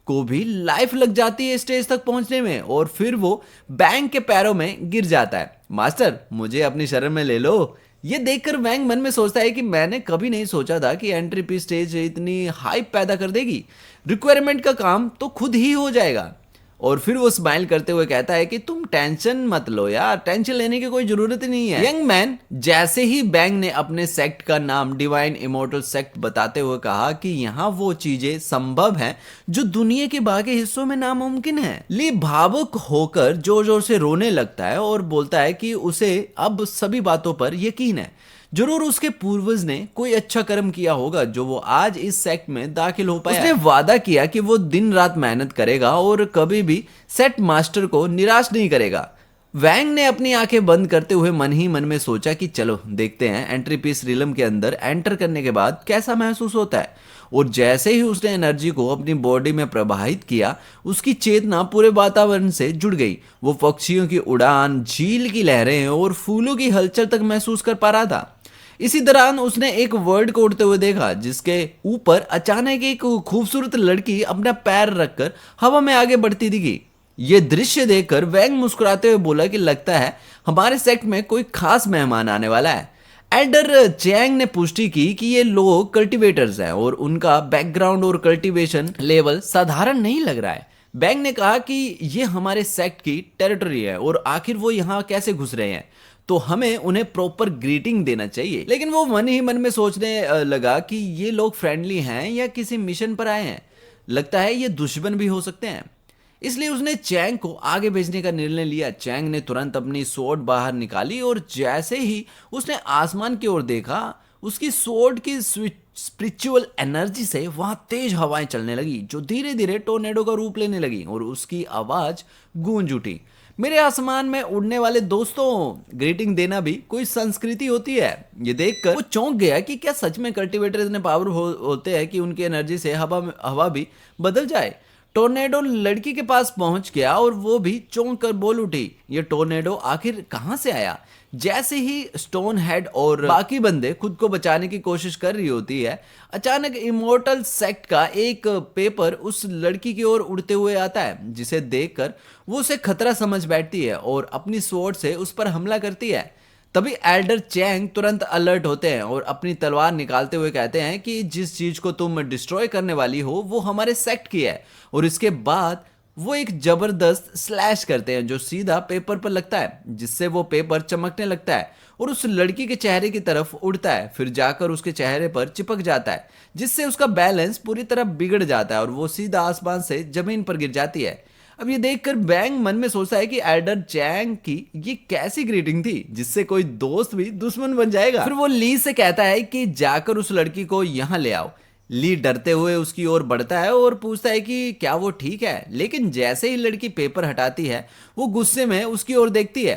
को भी लाइफ लग जाती है स्टेज तक पहुंचने में। और फिर वो बैंक के पैरों में गिर जाता है, मास्टर मुझे अपनी शरण में ले लो, ये देखकर वैंग मन में सोचता है कि मैंने कभी नहीं सोचा था कि एंट्री पी स्टेज इतनी हाइप पैदा कर देगी। रिक्वायरमेंट का काम तो खुद ही हो जाएगा। और फिर वो स्माइल करते हुए कहता है कि तुम टेंशन मत लो यार, टेंशन लेने की कोई जरूरत ही नहीं है। यंग मैन जैसे ही बैंग ने अपने सेक्ट का नाम डिवाइन इमोर्टल सेक्ट बताते हुए कहा कि यहाँ वो चीजें संभव हैं जो दुनिया के बाकी हिस्सों में नामुमकिन है, ली भावुक होकर जोर जोर से रोने लगता है और बोलता है कि उसे अब सभी बातों पर यकीन है। जरूर उसके पूर्वज ने कोई अच्छा कर्म किया होगा जो वो आज इस सेक्ट में दाखिल हो पाया। उसने वादा किया कि वो दिन रात मेहनत करेगा और कभी भी सेट मास्टर को निराश नहीं करेगा। वैंग ने अपनी आंखें बंद करते हुए मन ही मन में सोचा कि चलो देखते हैं एंट्री पीस रिलम के अंदर एंटर करने के बाद कैसा महसूस होता है। और जैसे ही उसने एनर्जी को अपनी बॉडी में प्रवाहित किया, उसकी चेतना पूरे वातावरण से जुड़ गई। वो पक्षियों की उड़ान, झील की लहरें और फूलों की हलचल तक महसूस कर पा रहा था। इसी दौरान उसने एक वर्ड को उड़ते हुए देखा जिसके ऊपर अचानक एक खूबसूरत लड़की अपना पैर रखकर हवा में आगे बढ़ती दिखी। ये दृश्य देखकर वैंग मुस्कुराते हुए बोला कि लगता है हमारे सेक्ट में कोई खास मेहमान आने वाला है। एल्डर चैंग ने पुष्टि की कि ये लोग कल्टीवेटर्स हैं और उनका बैकग्राउंड और कल्टीवेशन लेवल साधारण नहीं लग रहा है। बैंग ने कहा कि ये हमारे सेक्ट की टेरिटरी है और आखिर वो यहाँ कैसे घुस रहे हैं, तो हमें उन्हें प्रॉपर ग्रीटिंग देना चाहिए। लेकिन वो मन ही मन में सोचने लगा कि ये लोग फ्रेंडली हैं या किसी मिशन पर आए हैं, लगता है ये दुश्मन भी हो सकते हैं। इसलिए उसने चैंग को आगे भेजने का निर्णय लिया। चैंग ने तुरंत अपनी स्वॉर्ड बाहर निकाली और जैसे ही उसने आसमान की ओर देखा, उसकी स्वॉर्ड की स्पिरिचुअल एनर्जी से वहां तेज हवाएं चलने लगी जो धीरे धीरे टोर्नेडो का रूप लेने लगी और उसकी आवाज गूंज उठी, मेरे आसमान में उड़ने वाले दोस्तों, ग्रीटिंग देना भी कोई संस्कृति होती है। ये देखकर वो चौंक गया कि क्या सच में कल्टीवेटर इतने पावर होते हैं कि उनकी एनर्जी से हवा भी बदल जाए। टोर्नेडो लड़की के पास पहुंच गया और वो भी चौंक कर बोल उठी, ये टोर्नेडो आखिर कहां से आया। जैसे ही स्टोन हेड और बाकी बंदे खुद को बचाने की कोशिश कर रही होती है, अचानक इमोर्टल सेक्ट का एक पेपर उस लड़की की ओर उड़ते हुए आता है, जिसे देखकर वो उसे खतरा समझ बैठती है और अपनी स्वॉर्ड से उस पर हमला करती है। तभी एल्डर चैंग तुरंत अलर्ट होते हैं और अपनी तलवार निकालते हुए कहते हैं कि जिस चीज को तुम डिस्ट्रॉय करने वाली हो वो हमारे सेक्ट की है। और इसके बाद वो एक जबरदस्त स्लैश करते हैं जो सीधा पेपर पर लगता है, जिससे वो पेपर चमकने लगता है और उस लड़की के चेहरे की तरफ उड़ता है, फिर जाकर उसके चेहरे पर चिपक जाता है, जिससे उसका बैलेंस पूरी तरह बिगड़ जाता है और वो सीधा आसमान से जमीन पर गिर जाती है। अब ये देखकर बैंग मन में सोचता है कि एल्डर चैंग की ये कैसी ग्रीटिंग थी जिससे कोई दोस्त भी दुश्मन बन जाएगा। फिर वो ली से कहता है कि जाकर उस लड़की को यहाँ ले आओ। ली डरते हुए उसकी ओर बढ़ता है और पूछता है कि क्या वो ठीक है, लेकिन जैसे ही लड़की पेपर हटाती है वो गुस्से में उसकी ओर देखती है।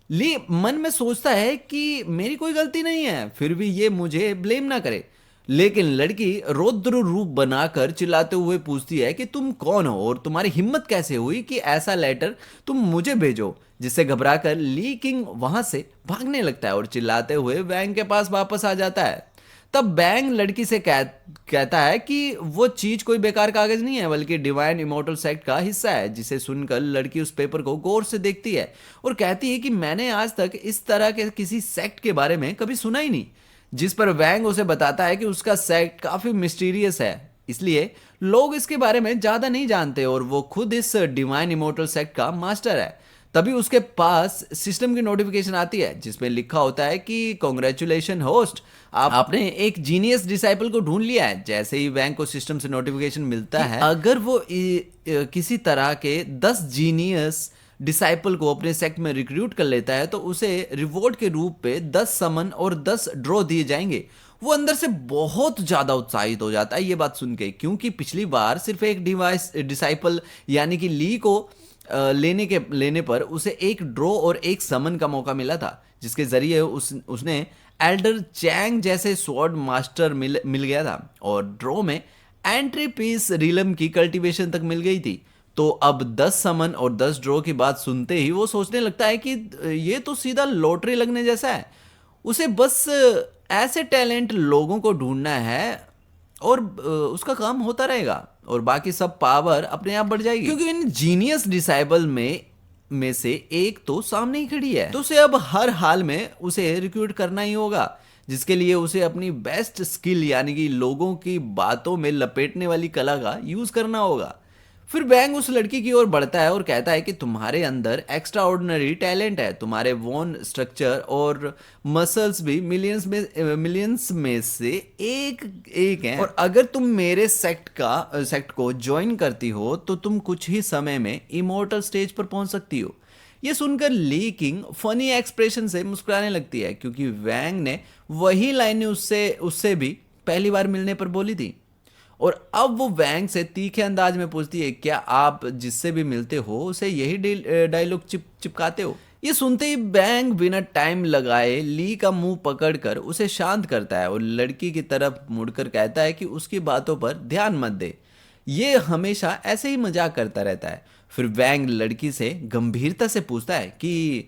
ली मन में सोचता है कि मेरी कोई गलती नहीं है, फिर भी ये मुझे ब्लेम ना करे। लेकिन लड़की रौद्र रूप बनाकर चिल्लाते हुए पूछती है कि तुम कौन हो और तुम्हारी हिम्मत कैसे हुई कि ऐसा लेटर तुम मुझे भेजो, जिससे घबराकर ली किंग वहां से भागने लगता है और चिल्लाते हुए वैंग के पास वापस आ जाता है। तब बैंग लड़की से कहता है कि वो चीज कोई बेकार कागज नहीं है बल्कि डिवाइन इमोर्टल सेक्ट का हिस्सा है। जिसे सुनकर लड़की उस पेपर को गौर से देखती है और कहती है कि मैंने आज तक इस तरह के किसी सेक्ट के बारे में कभी सुना ही नहीं। जिस पर वैंग उसे बताता है कि उसका सेक्ट काफी मिस्टीरियस है, इसलिए लोग इसके बारे में ज्यादा नहीं जानते और वो खुद इस डिवाइन इमोर्टल सेक्ट का मास्टर है। तभी उसके पास सिस्टम की नोटिफिकेशन आती है जिसमें लिखा होता है कि कॉन्ग्रेचुलेशन होस्ट, आपने एक जीनियस डिसाइपल को ढूंढ लिया है। जैसे ही वैंग को सिस्टम से नोटिफिकेशन मिलता है अगर वो किसी तरह के 10 जीनियस डिसाइपल को अपने सेक्ट में रिक्रूट कर लेता है तो उसे रिवॉर्ड के रूप पे 10 समन और 10 ड्रॉ दिए जाएंगे। वो अंदर से बहुत ज्यादा उत्साहित हो जाता है ये बात सुन के, क्योंकि पिछली बार सिर्फ एक डिसाइपल यानी कि ली को लेने पर उसे एक ड्रॉ और एक समन का मौका मिला था, जिसके जरिए उसने एल्डर चैंग जैसे स्वॉर्ड मास्टर मिल गया था और ड्रॉ में एंट्री पीस रिलम की कल्टीवेशन तक मिल गई थी। तो अब 10 समन और 10 ड्रॉ की बात सुनते ही वो सोचने लगता है कि ये तो सीधा लॉटरी लगने जैसा है। उसे बस ऐसे टैलेंट लोगों को ढूंढना है और उसका काम होता रहेगा और बाकी सब पावर अपने आप बढ़ जाएगी, क्योंकि इन जीनियस डिसाइबल में में से एक तो सामने ही खड़ी है, तो उसे अब हर हाल में उसे रिक्रूट करना ही होगा, जिसके लिए उसे अपनी बेस्ट स्किल यानी कि लोगों की बातों में लपेटने वाली कला का यूज करना होगा। फिर बैंग उस लड़की की ओर बढ़ता है और कहता है कि तुम्हारे अंदर एक्स्ट्रा ऑर्डिनरी टैलेंट है, तुम्हारे वोन स्ट्रक्चर और मसल्स भी मिलियंस में से एक एक हैं, और अगर तुम मेरे सेक्ट को ज्वाइन करती हो तो तुम कुछ ही समय में इमोर्टल स्टेज पर पहुंच सकती हो। ये सुनकर ली किंग फनी एक्सप्रेशन से मुस्कुराने लगती है, क्योंकि वैंग ने वही लाइनें उससे उससे भी पहली बार मिलने पर बोली थी। और अब वो वैंग से तीखे अंदाज में पूछती है, क्या आप जिससे भी मिलते हो उसे यही डायलॉग चिपकाते हो? ये सुनते ही बैंग बिना टाइम लगाए ली का मुंह पकड़कर उसे शांत करता है और लड़की की तरफ मुड़कर कहता है कि उसकी बातों पर ध्यान मत दे, ये हमेशा ऐसे ही मजाक करता रहता है। फिर वैंग लड़की से गंभीरता से पूछता है कि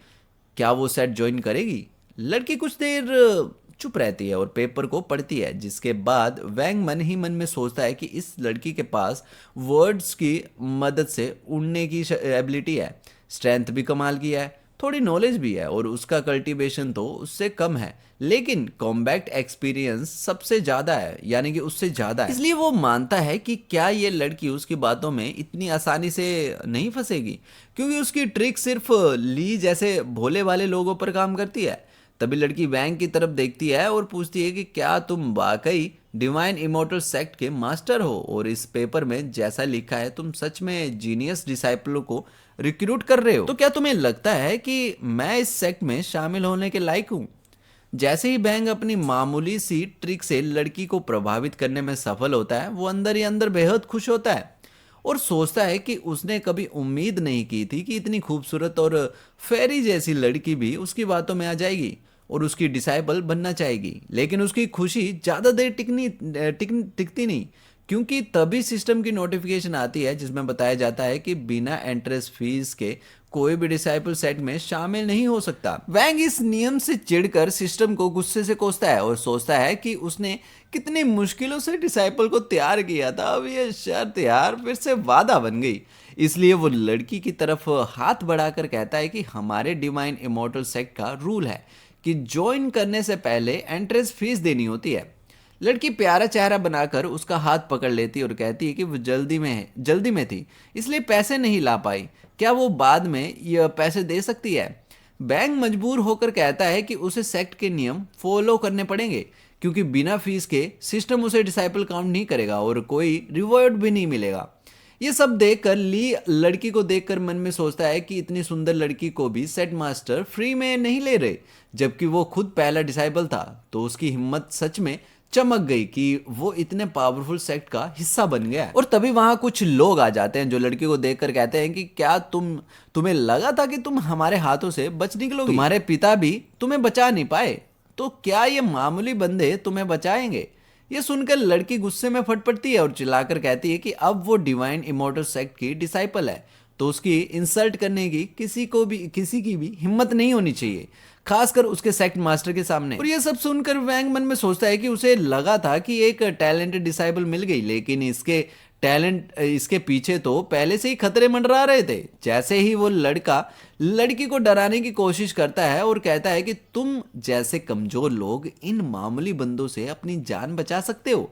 क्या वो सेट ज्वाइन करेगी। लड़की कुछ देर चुप रहती है और पेपर को पढ़ती है, जिसके बाद वैंग मन ही मन में सोचता है कि इस लड़की के पास वर्ड्स की मदद से उड़ने की एबिलिटी है, स्ट्रेंथ भी कमाल की है, थोड़ी नॉलेज भी है और उसका कल्टीवेशन तो उससे कम है, लेकिन कॉम्बैट एक्सपीरियंस सबसे ज़्यादा है, यानी कि उससे ज़्यादा है। इसलिए वो मानता है कि क्या ये लड़की उसकी बातों में इतनी आसानी से नहीं फंसेगी, क्योंकि उसकी ट्रिक सिर्फ ली जैसे भोले वाले लोगों पर काम करती है। तभी लड़की वैंग की तरफ देखती है और पूछती है कि क्या तुम वाकई डिवाइन इमोर्टल सेक्ट के मास्टर हो, और इस पेपर में जैसा लिखा है तुम सच में जीनियस डिसाइपलों को रिक्रूट कर रहे हो, तो क्या तुम्हें लगता है कि मैं इस सेक्ट में शामिल होने के लायक हूँ? जैसे ही बैंग अपनी मामूली सी ट्रिक से लड़की को प्रभावित करने में सफल होता है, वो अंदर ही अंदर बेहद खुश होता है और सोचता है कि उसने कभी उम्मीद नहीं की थी कि इतनी खूबसूरत और फेरी जैसी लड़की भी उसकी बातों में आ जाएगी और उसकी डिसाइबल बनना चाहेगी। लेकिन उसकी खुशी ज़्यादा देर टिकती नहीं, क्योंकि तभी सिस्टम की नोटिफिकेशन आती है जिसमें बताया जाता है कि बिना एंट्रेंस फीस के कोई भी डिसाइपल सेट में शामिल नहीं हो सकता। वैंग इस नियम से चिढ़कर सिस्टम को गुस्से से कोसता है और सोचता है कि उसने कितनी मुश्किलों से डिसाइपल को तैयार किया था, अब ये शर्त यार फिर से वादा बन गई। इसलिए वो लड़की की तरफ हाथ बढ़ाकर कहता है कि हमारे डिवाइन इमोर्टल सेक्ट का रूल है कि ज्वाइन करने से पहले एंट्रेंस फीस देनी होती है। लड़की प्यारा चेहरा बनाकर उसका हाथ पकड़ लेती और कहती है कि वो जल्दी में थी, इसलिए पैसे नहीं ला पाई, क्या वो बाद में ये पैसे दे सकती है? बैंक मजबूर होकर कहता है कि उसे सेक्ट के नियम फॉलो करने पड़ेंगे, क्योंकि बिना फीस के सिस्टम उसे डिसाइपल काउंट नहीं करेगा और कोई रिवॉर्ड भी नहीं मिलेगा। ये सब देखकर ली लड़की को देखकर मन में सोचता है कि इतनी सुंदर लड़की को भी सेट मास्टर फ्री में नहीं ले रहे, जबकि वो खुद पहला डिसाइबल था। तो उसकी हिम्मत सच में चमक गई कि वो इतने पावरफुल सेक्ट का हिस्सा बन गया है। और तभी वहां कुछ लोग आ जाते हैं जो लड़की को देखकर कहते हैं कि क्या तुम्हें लगा था कि तुम हमारे हाथों से बच निकलोगी? तुम्हारे पिता भी तुम्हें बचा नहीं पाए, तो क्या ये मामूली बंदे तुम्हें बचाएंगे? ये सुनकर लड़की गुस्से में फट पड़ती है और चिल्लाकर कहती है कि अब वो डिवाइन इमोर्टल सेक्ट की डिसाइपल है, तो उसकी इंसल्ट करने की किसी की भी हिम्मत नहीं होनी चाहिए, खासकर उसके सेक्ट मास्टर के सामने। और ये सब सुनकर वैंग मन में सोचता है कि उसे लगा था कि एक टैलेंटेड डिसाइबल मिल गई, लेकिन इसके पीछे तो पहले से ही खतरे मंडरा रहे थे। जैसे ही वो लड़का लड़की को डराने की कोशिश करता है और कहता है कि तुम जैसे कमजोर लोग इन मामूली बंदों से अपनी जान बचा सकते हो,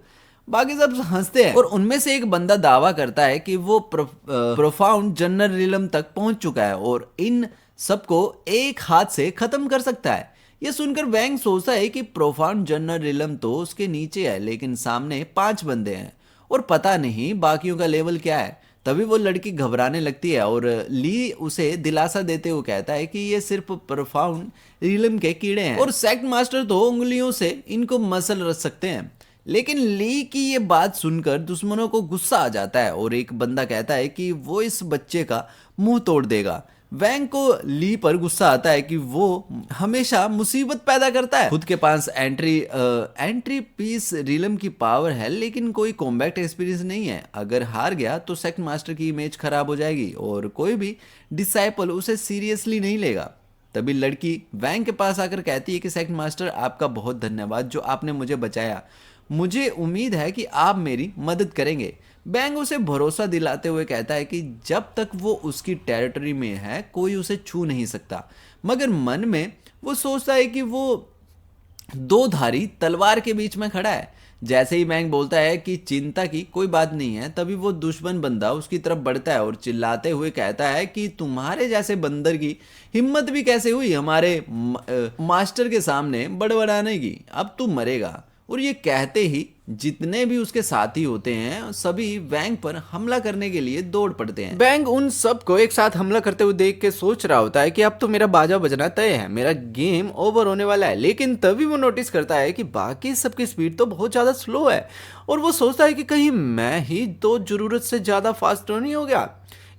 बाकी सब हंसते हैं। और उनमें से एक बंदा दावा करता है कि वो प्रोफाउंड जनरल रिलम तक पहुंच चुका है और इन सबको एक हाथ से खत्म कर सकता है। यह सुनकर वैंग सोचता है कि प्रोफाउंड जनरल रिलम तो उसके नीचे है, लेकिन सामने 5 बंदे हैं और पता नहीं बाकियों का लेवल क्या है। तभी वो लड़की घबराने लगती है और ली उसे दिलासा देते हुए कहता है कि ये सिर्फ प्रोफाउंड रिलम के कीड़े हैं और सेक्ट मास्टर तो उंगलियों से इनको मसल रच सकते हैं। लेकिन ली की ये बात सुनकर दुश्मनों को गुस्सा आ जाता है और एक बंदा कहता है कि वो इस बच्चे का मुंह तोड़ देगा। वैंग को ली पर गुस्सा आता है कि वो हमेशा मुसीबत पैदा करता है। खुद के पास एंट्री पीस रिलम की पावर है, लेकिन कोई कॉम्बैट एक्सपीरियंस नहीं है। अगर हार गया तो सेक्ट मास्टर की इमेज खराब हो जाएगी और कोई भी डिसाइपल उसे सीरियसली नहीं लेगा। तभी लड़की वैंग के पास आकर कहती है कि सेक्ट मास्टर, आपका बहुत धन्यवाद जो आपने मुझे बचाया। मुझे उम्मीद है कि आप मेरी मदद करेंगे। बैंग उसे भरोसा दिलाते हुए कहता है कि जब तक वो उसकी टेरिटरी में है कोई उसे छू नहीं सकता, मगर मन में वो सोचता है कि वो दो धारी तलवार के बीच में खड़ा है। जैसे ही बैंग बोलता है कि चिंता की कोई बात नहीं है, तभी वो दुश्मन बंदा उसकी तरफ बढ़ता है और चिल्लाते हुए कहता है कि तुम्हारे जैसे बंदर की हिम्मत भी कैसे हुई हमारे मास्टर के सामने बड़बड़ाने की, अब तू मरेगा। और ये कहते ही जितने भी उसके साथी होते हैं सभी बैंग पर हमला करने के लिए दौड़ पड़ते हैं। बैंग उन सब को एक साथ हमला करते हुए देख के सोच रहा होता है कि अब तो मेरा बाजा बजना तय है, मेरा गेम ओवर होने वाला है। लेकिन तभी वो नोटिस करता है कि बाकी सबकी स्पीड तो बहुत ज़्यादा स्लो है और वो सोचता है कि कहीं मैं ही तो ज़रूरत से ज़्यादा फास्ट तो नहीं हो गया।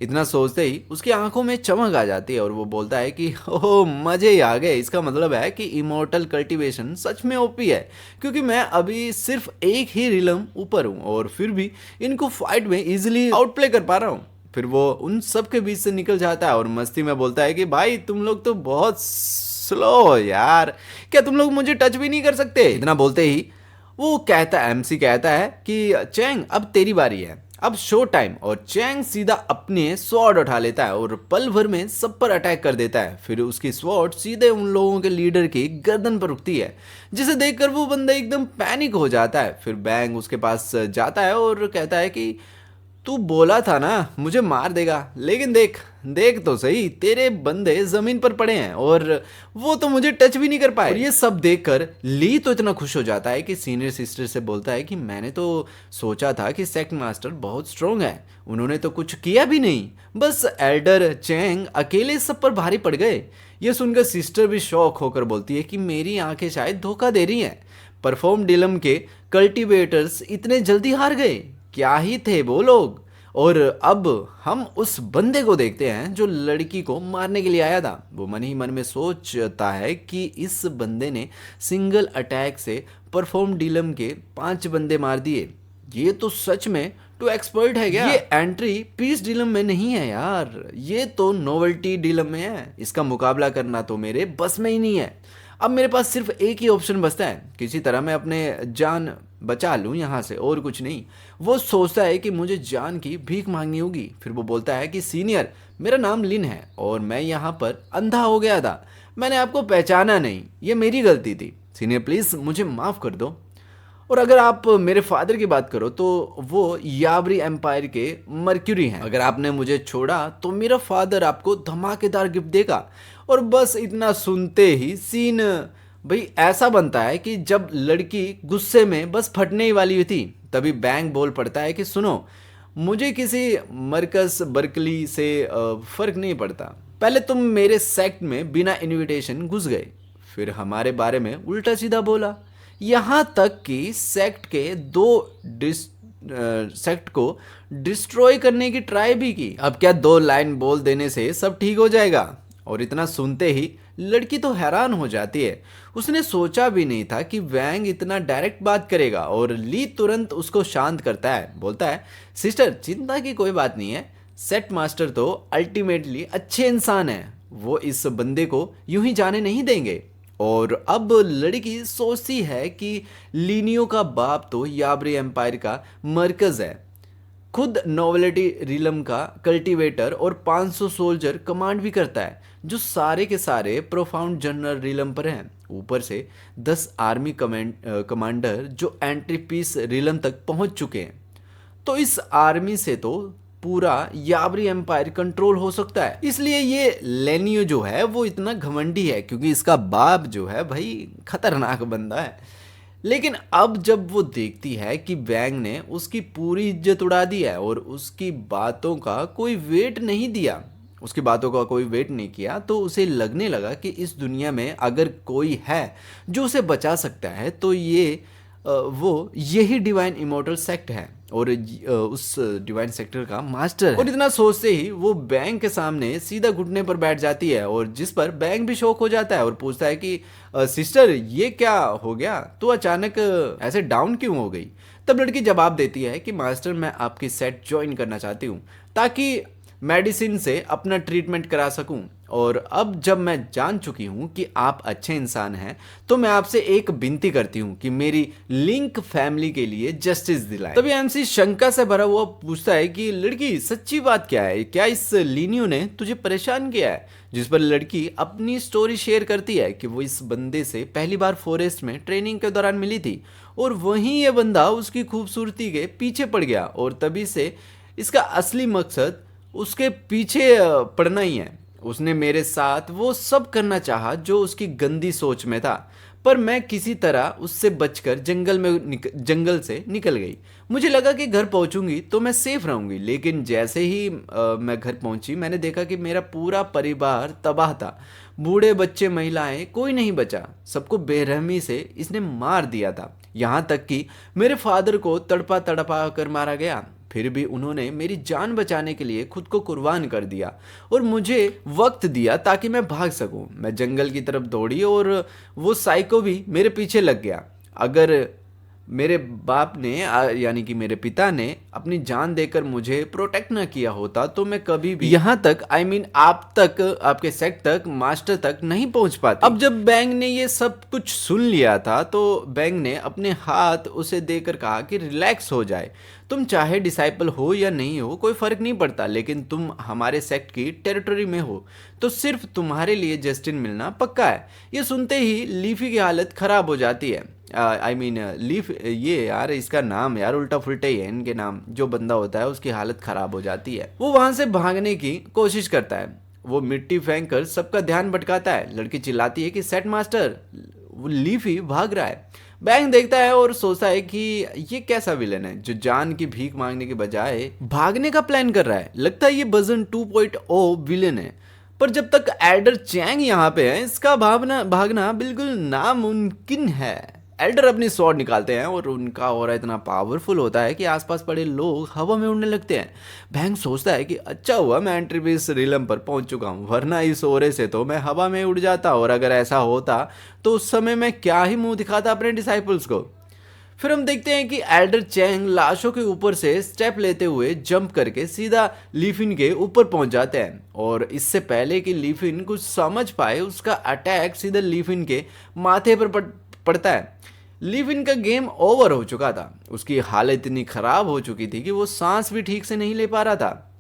इतना सोचते ही उसकी आंखों में चमक आ जाती है और वो बोलता है कि ओह मजे ही आ गए, इसका मतलब है कि इमोर्टल कल्टीवेशन सच में ओपी है, क्योंकि मैं अभी सिर्फ एक ही रिलम ऊपर हूँ और फिर भी इनको फाइट में इजीली आउटप्ले कर पा रहा हूँ। फिर वो उन सब के बीच से निकल जाता है और मस्ती में बोलता है कि भाई तुम लोग तो बहुत स्लो हो यार, क्या तुम लोग मुझे टच भी नहीं कर सकते। इतना बोलते ही वो कहता है, एमसी कहता है कि चैंग अब तेरी बारी है, अब शो टाइम। और चैंग सीधा अपने स्वॉर्ड उठा लेता है और पल भर में सब पर अटैक कर देता है। फिर उसकी स्वॉर्ड सीधे उन लोगों के लीडर की गर्दन पर रुकती है, जिसे देखकर वो बंदा एकदम पैनिक हो जाता है। फिर बैंग उसके पास जाता है और कहता है कि तू बोला था ना मुझे मार देगा, लेकिन देख देख तो सही तेरे बंदे जमीन पर पड़े हैं और वो तो मुझे टच भी नहीं कर पाए। और ये सब देखकर ली तो इतना खुश हो जाता है कि सीनियर सिस्टर से बोलता है कि मैंने तो सोचा था कि सेक्ट मास्टर बहुत स्ट्रोंग है, उन्होंने तो कुछ किया भी नहीं, बस एल्डर चैंग अकेले सब पर भारी पड़ गए। ये सुनकर सिस्टर भी शॉक होकर बोलती है कि मेरी आंखें शायद धोखा दे रही हैं, परफॉर्म डिलम के कल्टीवेटर्स इतने जल्दी हार गए, क्या ही थे वो लोग। और अब हम उस बंदे को देखते हैं जो लड़की को मारने के लिए आया था। वो मन ही मन में सोचता है कि इस बंदे ने सिंगल अटैक से परफॉर्म डिलम के 5 बंदे मार दिए, ये तो सच में तो एक्सपर्ट है क्या। ये एंट्री पीस डिलम में नहीं है यार, ये तो नोवेल्टी डिलम में है, इसका मुकाबला करना तो मेरे बस में ही नहीं है। अब मेरे पास सिर्फ एक ही ऑप्शन बचता है, किसी तरह मैं अपने जान बचा लूँ यहाँ से और कुछ नहीं। वो सोचता है कि मुझे जान की भीख मांगनी होगी। फिर वो बोलता है कि सीनियर मेरा नाम लिन है और मैं यहाँ पर अंधा हो गया था, मैंने आपको पहचाना नहीं, ये मेरी गलती थी, सीनियर प्लीज़ मुझे माफ़ कर दो। और अगर आप मेरे फादर की बात करो तो वो याबरी एम्पायर के मर्क्यूरी हैं, अगर आपने मुझे छोड़ा तो मेरा फादर आपको धमाकेदार गिफ्ट देगा। और बस इतना सुनते ही सीन भाई ऐसा बनता है कि जब लड़की गुस्से में बस फटने ही वाली थी, तभी बैंग बोल पड़ता है कि सुनो मुझे किसी मरकस बर्कली से फर्क नहीं पड़ता, पहले तुम मेरे सेक्ट में बिना इनविटेशन घुस गए, फिर हमारे बारे में उल्टा सीधा बोला, यहाँ तक कि सेक्ट के सेक्ट को डिस्ट्रॉय करने की ट्राई भी की। अब क्या 2 लाइन बोल देने से सब ठीक हो जाएगा। और इतना सुनते ही लड़की तो हैरान हो जाती है, उसने सोचा भी नहीं था कि वैंग इतना डायरेक्ट बात करेगा। और ली तुरंत उसको शांत करता है, बोलता है सिस्टर चिंता की कोई बात नहीं है, सेट मास्टर तो अल्टीमेटली अच्छे इंसान हैं, वो इस बंदे को यूं ही जाने नहीं देंगे। और अब लड़की सोचती है कि लीनियो का बाप तो याबरी एम्पायर का मरकज है, खुद नोवेलिटी रिलम का कल्टीवेटर और 500 सोल्जर कमांड भी करता है, जो सारे के सारे प्रोफाउंड जनरल रिलम पर हैं, ऊपर से 10 आर्मी कमांडर जो एंट्री पीस रिलम तक पहुंच चुके हैं। तो इस आर्मी से तो पूरा याबरी एम्पायर कंट्रोल हो सकता है। इसलिए ये लेनियो जो है वो इतना घमंडी है, क्योंकि इसका बाप जो है भाई खतरनाक बंदा है। लेकिन अब जब वो देखती है कि वैंग ने उसकी पूरी इज्जत उड़ा दी है और उसकी बातों का कोई वेट नहीं दिया, उसकी बातों का कोई वेट नहीं किया, तो उसे लगने लगा कि इस दुनिया में अगर कोई है जो उसे बचा सकता है तो ये वो यही डिवाइन इमोर्टल सेक्ट है और उस डिवाइन सेक्टर का मास्टर है। और इतना सोचते ही वो बैंक के सामने सीधा घुटने पर बैठ जाती है, और जिस पर बैंक भी शॉक हो जाता है और पूछता है कि सिस्टर ये क्या हो गया, तो अचानक ऐसे डाउन क्यों हो गई। तब लड़की जवाब देती है कि मास्टर मैं आपकी सेट ज्वाइन करना चाहती हूँ ताकि मेडिसिन से अपना ट्रीटमेंट करा सकूं। और अब जब मैं जान चुकी हूं कि आप अच्छे इंसान हैं, तो मैं आपसे एक विनती करती हूं कि मेरी लिंक फैमिली के लिए जस्टिस दिलाएं। तभी एमसी शंका से भरा हुआ पूछता है कि लड़की सच्ची बात क्या है, क्या इस लीनियो ने तुझे परेशान किया है? जिस पर लड़की अपनी स्टोरी शेयर करती है कि वो इस बंदे से पहली बार फॉरेस्ट में ट्रेनिंग के दौरान मिली थी और वहीं ये बंदा उसकी खूबसूरती के पीछे पड़ गया और तभी से इसका असली मकसद उसके पीछे पड़ना ही है। उसने मेरे साथ वो सब करना चाहा जो उसकी गंदी सोच में था, पर मैं किसी तरह उससे बचकर जंगल से निकल गई। मुझे लगा कि घर पहुंचूंगी तो मैं सेफ रहूंगी, लेकिन जैसे ही मैं घर पहुंची मैंने देखा कि मेरा पूरा परिवार तबाह था। बूढ़े बच्चे महिलाएं कोई नहीं बचा, सबको बेरहमी से इसने मार दिया था। यहाँ तक कि मेरे फादर को तड़पा तड़पा कर मारा गया। फिर भी उन्होंने मेरी जान बचाने के लिए खुद को कुर्बान कर दिया और मुझे वक्त दिया ताकि मैं भाग सकूं। मैं जंगल की तरफ दौड़ी और वो साइको भी मेरे पीछे लग गया। अगर मेरे बाप ने यानी कि मेरे पिता ने अपनी जान देकर मुझे प्रोटेक्ट ना किया होता तो मैं कभी भी यहाँ तक आप तक, आपके सेक्ट तक, मास्टर तक नहीं पहुंच पाती। अब जब बैंग ने ये सब कुछ सुन लिया था तो बैंग ने अपने हाथ उसे देकर कहा कि रिलैक्स हो जाए, तुम चाहे डिसाइपल हो या नहीं हो कोई फर्क नहीं पड़ता, लेकिन तुम हमारे सेक्ट की टेरिटरी में हो तो सिर्फ तुम्हारे लिए जस्टिन मिलना पक्का है। ये सुनते ही लीफी की हालत खराब हो जाती है। लीफ, ये यार इसका नाम यार उल्टा फुल्टा ही है इनके नाम। जो बंदा होता है उसकी हालत खराब हो जाती है। वो वहां से भागने की कोशिश करता है, वो मिट्टी फेंक कर सबका ध्यान भटकाता है। लड़की चिल्लाती है कि सेट मास्टर, वो लीफी भाग रहा है। बैंग देखता है और सोचता है कि ये कैसा विलन है जो जान की भीख मांगने के बजाय भागने का प्लान कर रहा है। लगता है ये वर्जन 2.0 विलन है। पर जब तक एल्डर चैंग यहाँ पे है इसका भागना बिल्कुल नामुमकिन है। एल्डर अपनी स्वॉर्ड निकालते हैं और उनका ऑरा इतना पावरफुल होता है कि आसपास पड़े लोग हवा में उड़ने लगते हैं। बैंग सोचता है कि अच्छा हुआ मैं एंट्रीबीस रिलम पर पहुंच चुका हूं, वरना इस ओरे से तो मैं हवा में उड़ जाता, और अगर ऐसा होता तो उस समय मैं क्या ही मुंह दिखाता अपने डिसाइपल्स को। फिर हम देखते हैं कि एल्डर चैंग लाशों के ऊपर से स्टेप लेते हुए जंप करके सीधा लीफिन के ऊपर पहुंच जाते हैं, और इससे पहले कि लीफिन कुछ समझ पाए उसका अटैक सीधा लीफिन के माथे पर पड़ता है। लिविन का गेम ओवर हो चुका था, उसकी हालत इतनी खराब हो चुकी थी कि वो सांस भी ठीक से नहीं ले पा रहा था।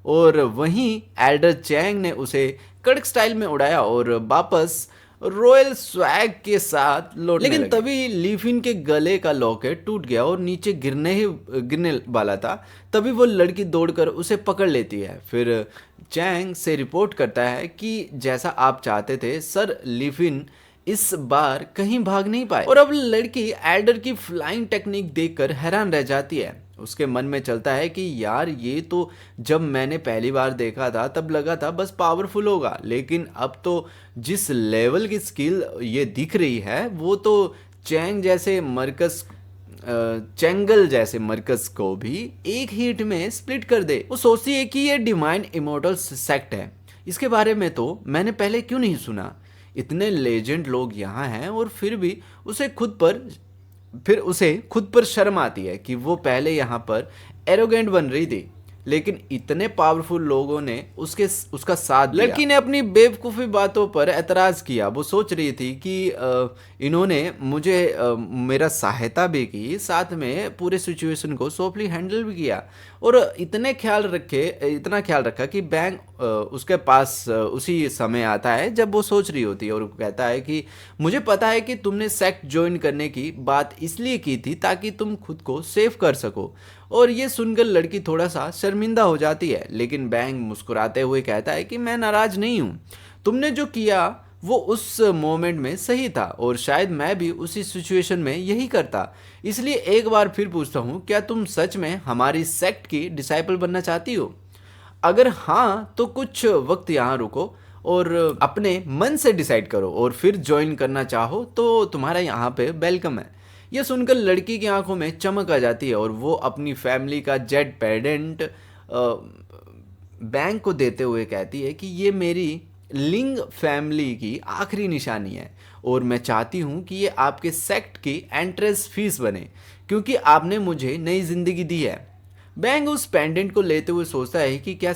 और वहीं एल्डर चैंग ने उसे कड़क स्टाइल में उड़ाया और वापस रॉयल स्वैग के साथ लौटने लेकिन तभी लीफिन के गले का लॉकेट टूट गया और नीचे गिरने वाला था। तभी वो लड़की दौड़कर उसे पकड़ लेती है। फिर चैंग से रिपोर्ट करता है कि जैसा आप चाहते थे सर, लीफिन इस बार कहीं भाग नहीं पाए। और अब लड़की एल्डर की फ्लाइंग टेक्निक देखकर हैरान रह जाती है। उसके मन में चलता है कि यार ये तो जब मैंने पहली बार देखा था तब लगा था बस पावरफुल होगा, लेकिन अब तो जिस लेवल की स्किल ये दिख रही है वो तो चैंगल जैसे मरकज को भी एक हिट में स्प्लिट कर दे। वो सोचती है कि ये डिवाइन इमोर्टल्स सेक्ट है, इसके बारे में तो मैंने पहले क्यों नहीं सुना। इतने लेजेंड लोग यहाँ हैं और फिर भी उसे खुद पर शर्म आती है कि वो पहले यहाँ पर एरोगेंट बन रही थी, लेकिन इतने पावरफुल लोगों ने उसका साथ दिया। लड़की ने अपनी बेवकूफ़ी बातों पर एतराज़ किया। वो सोच रही थी कि इन्होंने मुझे मेरा सहायता भी की, साथ में पूरे सिचुएशन को सॉफ्टली हैंडल भी किया, और इतना ख्याल रखा कि बैंग उसके पास उसी समय आता है जब वो सोच रही होती है और कहता है कि मुझे पता है कि तुमने सेक्ट ज्वाइन करने की बात इसलिए की थी ताकि तुम खुद को सेव कर सको। और ये सुनकर लड़की थोड़ा सा शर्मिंदा हो जाती है, लेकिन बैंग मुस्कुराते हुए कहता है कि मैं नाराज नहीं हूँ, तुमने जो किया वो उस मोमेंट में सही था और शायद मैं भी उसी सिचुएशन में यही करता। इसलिए एक बार फिर पूछता हूँ, क्या तुम सच में हमारी सेक्ट की डिसाइपल बनना चाहती हो? अगर हाँ तो कुछ वक्त यहाँ रुको और अपने मन से डिसाइड करो, और फिर ज्वाइन करना चाहो तो तुम्हारा यहाँ पे वेलकम है। यह सुनकर लड़की की आंखों में चमक आ जाती है और वो अपनी फैमिली का जेड पेडेंट बैंक को देते हुए कहती है कि ये मेरी लिंग फैमिली की आखिरी निशानी है और मैं चाहती हूँ कि ये आपके सेक्ट की एंट्रेंस फीस बने, क्योंकि आपने मुझे नई जिंदगी दी है। बैंक उस पेंडेंट को लेते हुए सोचता है कि क्या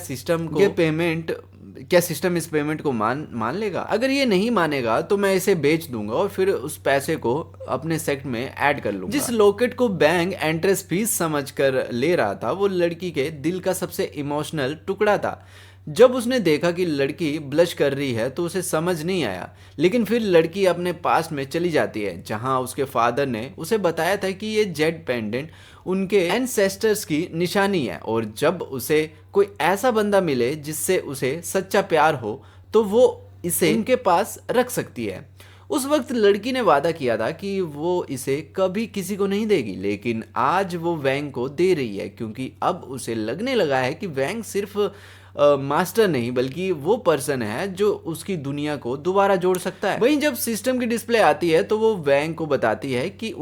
सिस्टम इस पेमेंट को मान लेगा। अगर ये नहीं मानेगा तो मैं इसे बेच दूंगा और फिर उस पैसे को अपने सेक्ट में ऐड कर लूंगा। जिस लॉकेट को बैंक एंट्रेंस फीस समझकर ले रहा था वो लड़की के दिल का सबसे इमोशनल टुकड़ा था। जब उसने देखा कि लड़की ब्लश कर रही है तो उसे समझ नहीं आया, लेकिन फिर लड़की अपने पास्ट में चली जाती है जहां उसके फादर ने उसे बताया था कि ये जेड पेंडेंट उनके एंसेस्टर्स की निशानी है और जब उसे कोई ऐसा बंदा मिले जिससे उसे सच्चा प्यार हो तो वो इसे उनके पास रख सकती है। उस वक्त लड़की ने वादा किया था कि वो इसे कभी किसी को नहीं देगी, लेकिन आज वो वैंग को दे रही है क्योंकि अब उसे लगने लगा है कि वैंग सिर्फ मास्टर नहीं बल्कि वो पर्सन है जो उसकी दुनिया को दोबारा जोड़ सकता है। वहीं जब सिस्टम की डिस्प्ले आती है तो वो वैंग को बताती है कि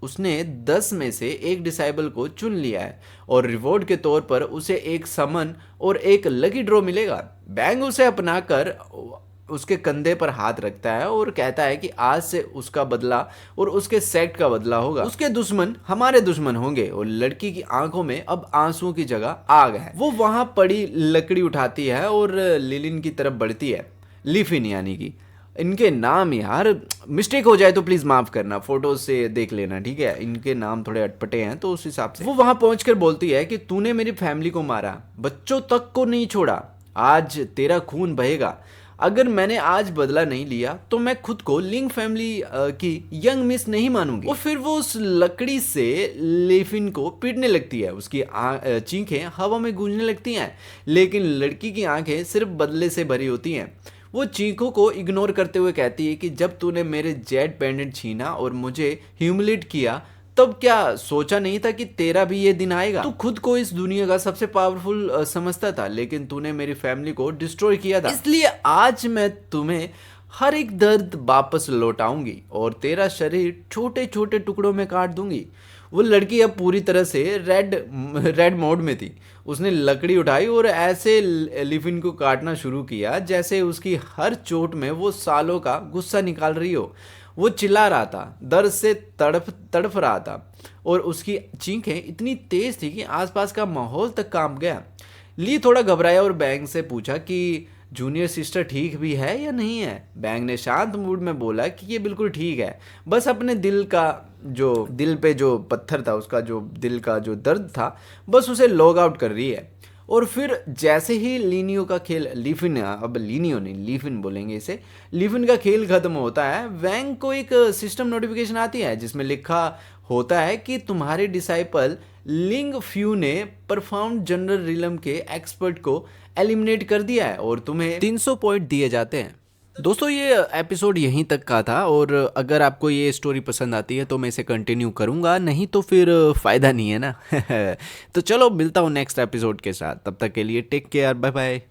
उसने 10 में से एक डिसाइबल को चुन लिया है और रिवॉर्ड के तौर पर उसे एक समन और एक लकी ड्रॉ मिलेगा। बैंग उसे अपनाकर उसके कंधे पर हाथ रखता है और कहता है कि आज से उसका बदला और उसके सेक्ट का बदला होगा। उसके दुश्मन हमारे दुश्मन होंगे। और लड़की की आंखों में अब आंसुओं की जगह आग है। वो वहां पड़ी लकड़ी उठाती है और लिलिन की तरफ बढ़ती है। लिफिन यानी कि इनके नाम यार मिस्टेक हो जाए तो प्लीज माफ करना, फोटो से देख लेना, ठीक है। इनके नाम थोड़े अटपटे हैं तो उस हिसाब से। वो वहां पहुंचकर बोलती है कि तूने मेरी फैमिली को मारा, बच्चों तक को नहीं छोड़ा, आज तेरा खून बहेगा। अगर मैंने आज बदला नहीं लिया तो मैं खुद को लिंग फैमिली की यंग मिस नहीं मानूंगी। और फिर वो उस लकड़ी से लेफिन को पीटने लगती है। उसकी चीखें हवा में गूंजने लगती हैं, लेकिन लड़की की आंखें सिर्फ बदले से भरी होती हैं। वो चीखों को इग्नोर करते हुए कहती है कि जब तूने मेरे जेड पेंडेंट छीना और मुझे ह्यूमिलेट किया तब क्या सोचा नहीं था कि तेरा भी ये दिन आएगा। तू खुद को इस दुनिया का सबसे पावरफुल समझता था, लेकिन तूने मेरी फैमिली को डिस्ट्रॉय किया था। इसलिए आज मैं तुम्हें हर एक दर्द वापस लौटाऊंगी और तेरा शरीर छोटे छोटे टुकड़ों में काट दूंगी। वो लड़की अब पूरी तरह से रेड मोड में थी। उसने लकड़ी उठाई और ऐसे लिफिन को काटना शुरू किया जैसे उसकी हर चोट में वो सालों का गुस्सा निकाल रही हो। वो चिल्ला रहा था, दर्द से तड़फ रहा था और उसकी चीखें इतनी तेज थी कि आसपास का माहौल तक कांप गया। ली थोड़ा घबराया और बैंग से पूछा कि जूनियर सिस्टर ठीक भी है या नहीं है। बैंग ने शांत मूड में बोला कि ये बिल्कुल ठीक है, बस अपने दिल पे जो पत्थर था, उसका जो दिल का जो दर्द था, बस उसे लॉग आउट कर रही है। और फिर जैसे ही लीनियो का खेल लिफिन, अब लीनियो नहीं लिफिन बोलेंगे इसे, लिफिन का खेल खत्म होता है, वैंग को एक सिस्टम नोटिफिकेशन आती है जिसमें लिखा होता है कि तुम्हारे डिसाइपल लिंग फ्यू ने परफॉर्म जनरल रिलम के एक्सपर्ट को एलिमिनेट कर दिया है और तुम्हें 300 पॉइंट दिए जाते हैं। दोस्तों ये एपिसोड यहीं तक का था और अगर आपको ये स्टोरी पसंद आती है तो मैं इसे कंटिन्यू करूँगा, नहीं तो फिर फ़ायदा नहीं है ना। तो चलो मिलता हूँ नेक्स्ट एपिसोड के साथ, तब तक के लिए टेक केयर, बाय बाय।